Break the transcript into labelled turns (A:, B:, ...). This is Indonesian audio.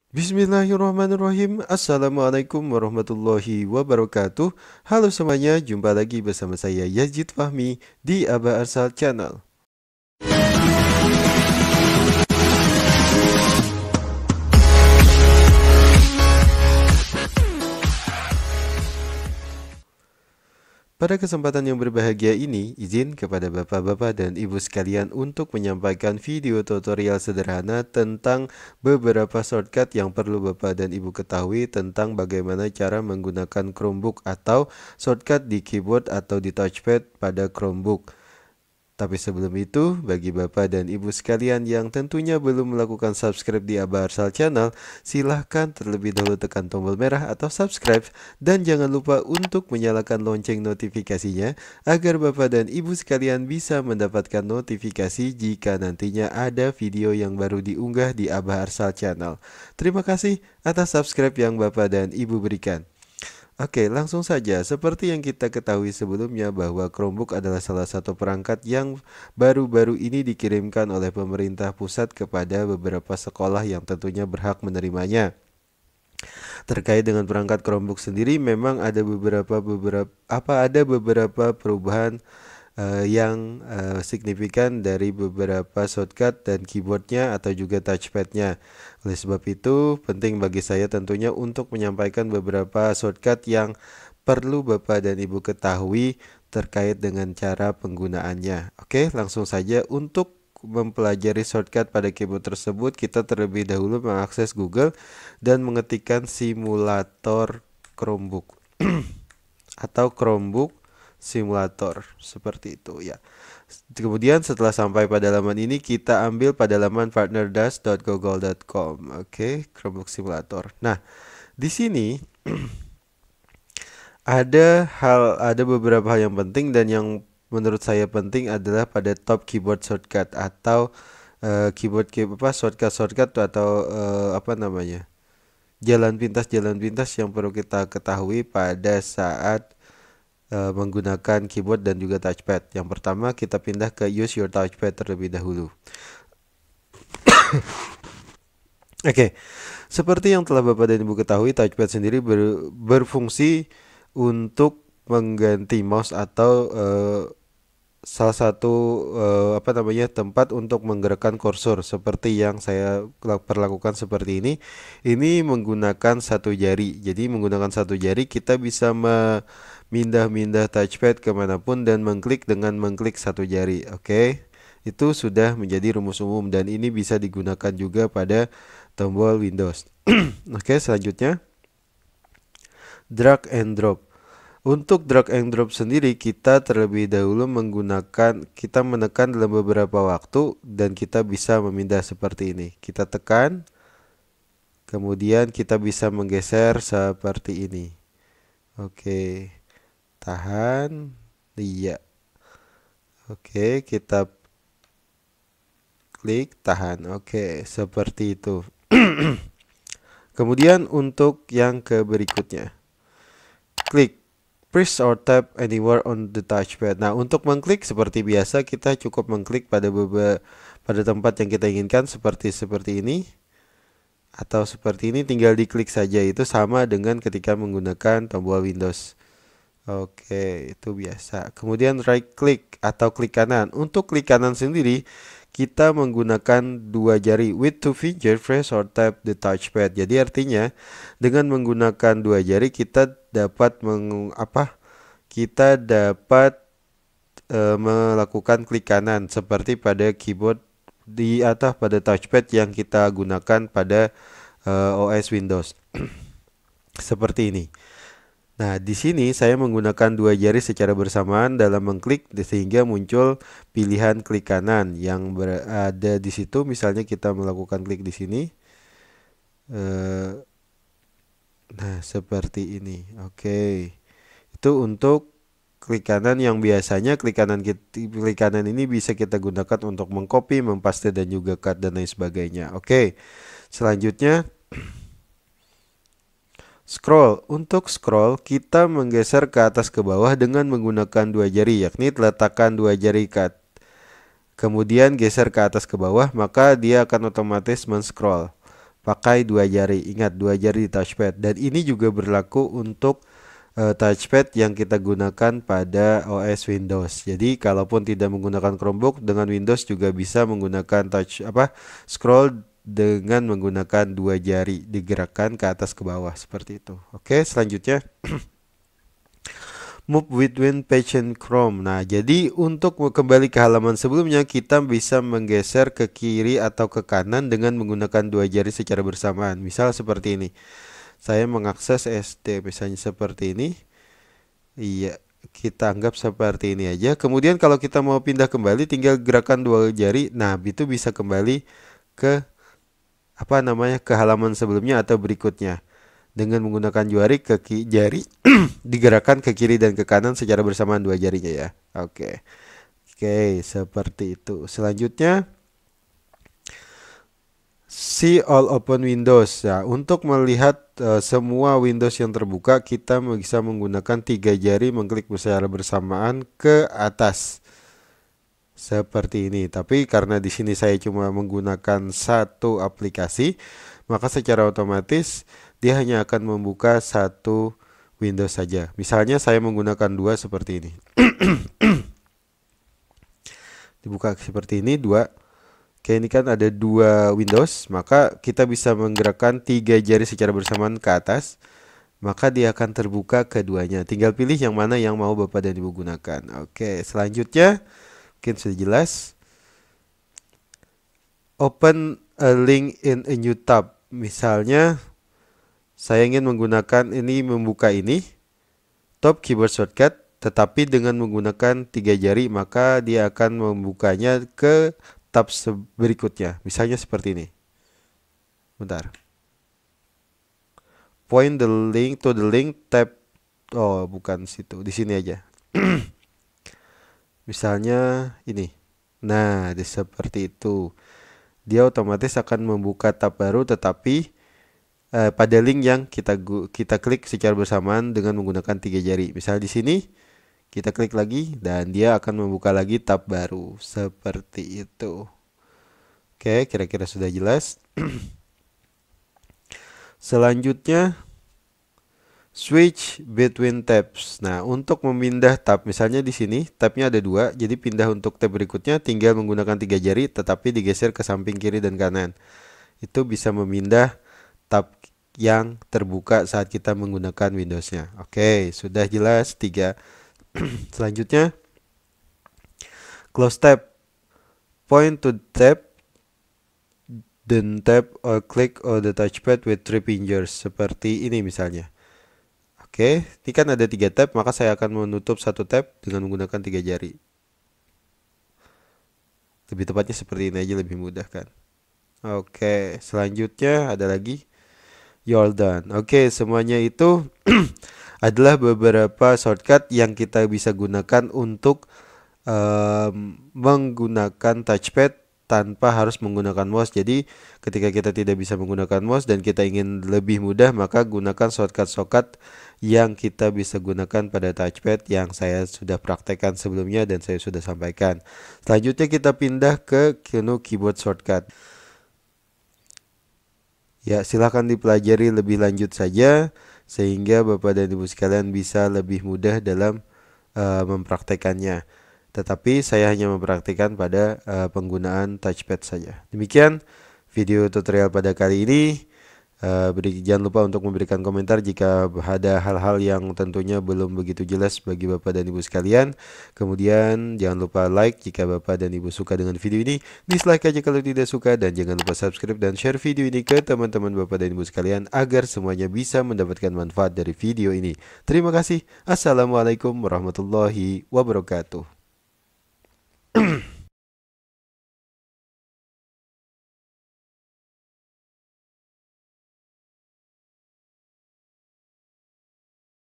A: Bismillahirrahmanirrahim. Assalamualaikum warahmatullahi wabarakatuh. Halo semuanya, jumpa lagi bersama saya Yazid Fahmi di Aba Arsal Channel. Pada kesempatan yang berbahagia ini, izin kepada bapak-bapak dan ibu sekalian untuk menyampaikan video tutorial sederhana tentang beberapa shortcut yang perlu bapak dan ibu ketahui tentang bagaimana cara menggunakan Chromebook atau shortcut di keyboard atau di touchpad pada Chromebook. Tapi sebelum itu, bagi bapak dan ibu sekalian yang tentunya belum melakukan subscribe di Aba Arsal Channel, silahkan terlebih dahulu tekan tombol merah atau subscribe dan jangan lupa untuk menyalakan lonceng notifikasinya agar bapak dan ibu sekalian bisa mendapatkan notifikasi jika nantinya ada video yang baru diunggah di Aba Arsal Channel. Terima kasih atas subscribe yang bapak dan ibu berikan. Oke, langsung saja. Seperti yang kita ketahui sebelumnya bahwa Chromebook adalah salah satu perangkat yang baru-baru ini dikirimkan oleh pemerintah pusat kepada beberapa sekolah yang tentunya berhak menerimanya. Terkait dengan perangkat Chromebook sendiri, memang ada beberapa perubahan yang signifikan dari beberapa shortcut dan keyboardnya atau juga touchpadnya. Oleh sebab itu, penting bagi saya tentunya untuk menyampaikan beberapa shortcut yang perlu Bapak dan Ibu ketahui terkait dengan cara penggunaannya. Oke, langsung saja untuk mempelajari shortcut pada keyboard tersebut, kita terlebih dahulu mengakses Google dan mengetikkan simulator Chromebook atau Chromebook simulator seperti itu ya. Kemudian setelah sampai pada halaman ini, kita ambil pada halaman partnerdash.google.com. Oke, Chromebook simulator. Nah, di sini ada beberapa hal yang penting, dan yang menurut saya penting adalah pada top keyboard shortcut atau shortcut atau jalan pintas yang perlu kita ketahui pada saat menggunakan keyboard dan juga touchpad. Yang pertama, kita pindah ke use your touchpad terlebih dahulu. Oke, seperti yang telah Bapak dan Ibu ketahui, touchpad sendiri berfungsi untuk mengganti mouse atau salah satu tempat untuk menggerakkan kursor seperti yang saya perlakukan seperti ini. Ini menggunakan satu jari. Jadi menggunakan satu jari kita bisa mindah-mindah touchpad kemanapun dan mengklik dengan mengklik satu jari. Oke, itu sudah menjadi rumus umum dan ini bisa digunakan juga pada tombol Windows. Oke, selanjutnya drag and drop. Untuk drag and drop sendiri, kita terlebih dahulu kita menekan dalam beberapa waktu dan kita bisa memindah seperti ini. Kita tekan, kemudian kita bisa menggeser seperti ini. Oke, tahan, iya. Oke, kita klik, tahan. Oke, seperti itu. Kemudian untuk yang ke berikutnya, klik, press or tap anywhere on the touchpad. Nah, untuk mengklik seperti biasa, kita cukup mengklik pada tempat yang kita inginkan seperti ini atau seperti ini, tinggal diklik saja. Itu sama dengan ketika menggunakan tombol Windows. Oke, itu biasa. Kemudian right click atau klik kanan. Untuk klik kanan sendiri, kita menggunakan dua jari. With two finger, press or tap the touchpad. Jadi artinya dengan menggunakan dua jari kita dapat melakukan klik kanan seperti pada keyboard atau pada touchpad yang kita gunakan pada OS Windows. Seperti ini. Nah, di sini saya menggunakan dua jari secara bersamaan dalam mengklik sehingga muncul pilihan klik kanan yang berada di situ. Misalnya kita melakukan klik di sini. Nah, seperti ini. Oke. Itu untuk klik kanan yang biasanya klik kanan ini bisa kita gunakan untuk mengcopy, mempaste dan juga cut dan lain sebagainya. Oke. Selanjutnya scroll. Untuk scroll, kita menggeser ke atas ke bawah dengan menggunakan dua jari, yakni letakkan dua jari kemudian geser ke atas ke bawah, maka dia akan otomatis men-scroll pakai dua jari. Ingat, dua jari di touchpad. Dan ini juga berlaku untuk touchpad yang kita gunakan pada OS Windows. Jadi kalaupun tidak menggunakan Chromebook, dengan Windows juga bisa menggunakan scroll dengan menggunakan dua jari, digerakkan ke atas ke bawah seperti itu. Oke, selanjutnya move between page and Chrome. Nah, jadi untuk kembali ke halaman sebelumnya, kita bisa menggeser ke kiri atau ke kanan dengan menggunakan dua jari secara bersamaan. Misal seperti ini. Saya mengakses SD misalnya seperti ini. Iya, kita anggap seperti ini aja. Kemudian kalau kita mau pindah kembali, tinggal gerakan dua jari. Nah, itu bisa kembali ke ke halaman sebelumnya atau berikutnya. Dengan menggunakan jari digerakkan ke kiri dan ke kanan secara bersamaan dua jarinya ya. Oke. Oke, seperti itu. Selanjutnya see all open windows. Ya, untuk melihat semua Windows yang terbuka, kita bisa menggunakan tiga jari mengklik secara bersamaan ke atas. Seperti ini. Tapi karena di sini saya cuma menggunakan satu aplikasi, maka secara otomatis dia hanya akan membuka satu Windows saja. Misalnya saya menggunakan dua seperti ini. Dibuka seperti ini dua. Oke, ini kan ada dua Windows, maka kita bisa menggerakkan tiga jari secara bersamaan ke atas, maka dia akan terbuka keduanya. Tinggal pilih yang mana yang mau Bapak dan Ibu gunakan. Oke, selanjutnya mungkin sudah jelas. Open a link in a new tab. Misalnya saya ingin menggunakan ini, membuka ini top keyboard shortcut, tetapi dengan menggunakan tiga jari, maka dia akan membukanya ke tab berikutnya. Misalnya seperti ini. Bentar. Point the link to the link tab. Oh, bukan situ. Di sini aja. Misalnya ini. Nah, seperti itu. Dia otomatis akan membuka tab baru, tetapi pada link yang kita klik secara bersamaan dengan menggunakan tiga jari. Misalnya di sini kita klik lagi dan dia akan membuka lagi tab baru seperti itu. Oke, kira-kira sudah jelas. Selanjutnya switch between tabs. Nah, untuk memindah tab, misalnya di sini tabnya ada dua, jadi pindah untuk tab berikutnya tinggal menggunakan tiga jari, tetapi digeser ke samping kiri dan kanan. Itu bisa memindah tab yang terbuka saat kita menggunakan Windows-nya. Oke, sudah jelas tiga. Selanjutnya close tab. Point to tab, then tap or click on the touchpad with three fingers. Seperti ini misalnya. Oke, ini kan ada tiga tab, maka saya akan menutup satu tab dengan menggunakan tiga jari. Lebih tepatnya seperti ini aja, lebih mudah kan. Oke, selanjutnya ada lagi you're done. Oke, semuanya itu adalah beberapa shortcut yang kita bisa gunakan untuk menggunakan touchpad tanpa harus menggunakan mouse. Jadi ketika kita tidak bisa menggunakan mouse dan kita ingin lebih mudah, maka gunakan shortcut-shortcut yang kita bisa gunakan pada touchpad yang saya sudah praktekkan sebelumnya dan saya sudah sampaikan. Selanjutnya kita pindah ke menu keyboard shortcut. Ya, silahkan dipelajari lebih lanjut saja sehingga Bapak dan Ibu sekalian bisa lebih mudah dalam mempraktekannya. Tetapi saya hanya mempraktikkan pada penggunaan touchpad saja. Demikian video tutorial pada kali ini. Jangan lupa untuk memberikan komentar jika ada hal-hal yang tentunya belum begitu jelas bagi Bapak dan Ibu sekalian. Kemudian jangan lupa like jika Bapak dan Ibu suka dengan video ini, dislike aja kalau tidak suka, dan jangan lupa subscribe dan share video ini ke teman-teman Bapak dan Ibu sekalian agar semuanya bisa mendapatkan manfaat dari video ini. Terima kasih. Assalamualaikum warahmatullahi wabarakatuh.